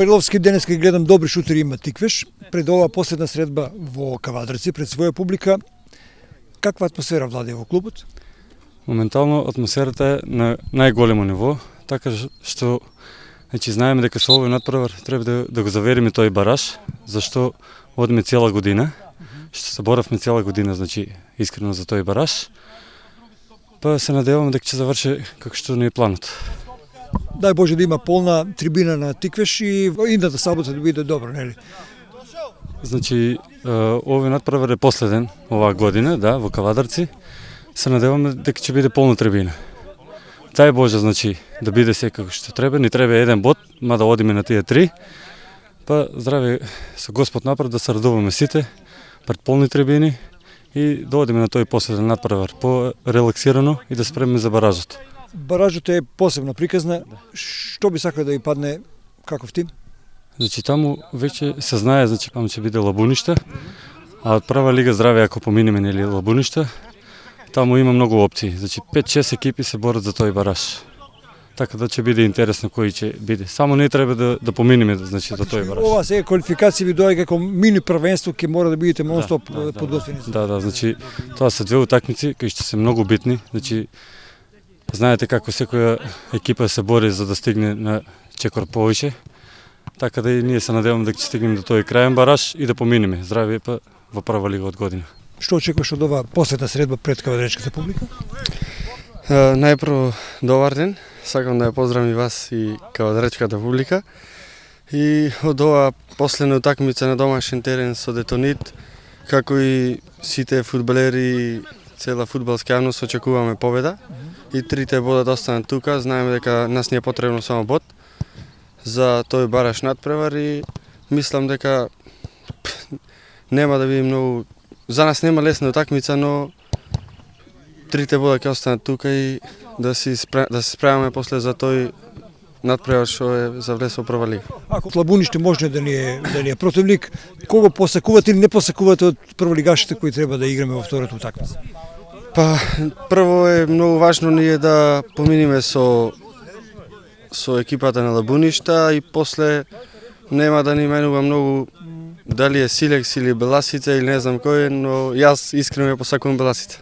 Бриловски денеска гледам добри шутери има Тиквеш. Пред ова последна средба во Кавадарци пред своја публика. Каква атмосфера владее во клубот? Моментално атмосферата е на најголемо ниво, така што знаеме дека со овој натпревар треба да го завериме тој бараж, зашто одиме цела година, што се боравме цела година, искрено за тој бараж. Па се надеваме дека ќе заврши како што ни е планот. Дај Боже да има полна трибина на Тиквеш и идната сабота да биде добро, нели? Овој натпревар е последен оваа година, во Кавадарци. Се надеваме дека ќе биде полна трибина. Дај Боже, да биде се како што треба. Ни треба еден бод, мада одиме на тие 3. Па здраве со Господ напред да се радуваме сите пред полни трибини и да одиме на тој последен натпревар по-релаксирано и да спремиме за баражот. Баражот е посебно приказна. Што би сакал да ви падне каков тим? Таму веќе се знае, таму ќе биде Лабуништа, а од прва лига здраве ако поминеме нели Лабуништа, таму има многу опции. 5-6 екипи се борат за тој бараж. Така да ќе биде интересно кој ќе биде. Само не треба да поминеме до тој бараж. Ова се квалификација ви доаѓа како мини првенство, ќе мора да бидете нон-стоп подготвени. Тоа се две утакмици кои што се многу битни. Знаете како секоја екипа се бори за да стигне на чекор повише. Така да и ние се надеваме дека ќе стигнеме до тој крајен бараж и да поминеме здраве па во прва лига од година. Што очекуваш од оваа последна средба пред кавадаречката публика? Најпрво добар ден. Сакам да ја поздравам и вас и кавадаречката публика. И од оваа последна утакмица на домашен терен со Детонит, како и сите фудбалери и цела фудбалска јавност очекуваме победа. И 3 бода да останат тука. Знаеме дека нас ни е потребно само бод за тој бараж натпревар и мислам дека нема да биде многу. За нас нема лесна утакмица, но 3 бода ќе останат тука и да се спремаме после за тој натпревар што е за влез во прва лига. Ако Лабуниште може да ни е противник, кого посакувате или не посакувате од прволигашите кои треба да играме во втората утакмица? Па прво е многу важно ние да поминиме со екипата на Лабуништа и после нема да ни менува многу дали е Силекс или Беласица или не знам кој, но јас искрено ја посакувам Беласица.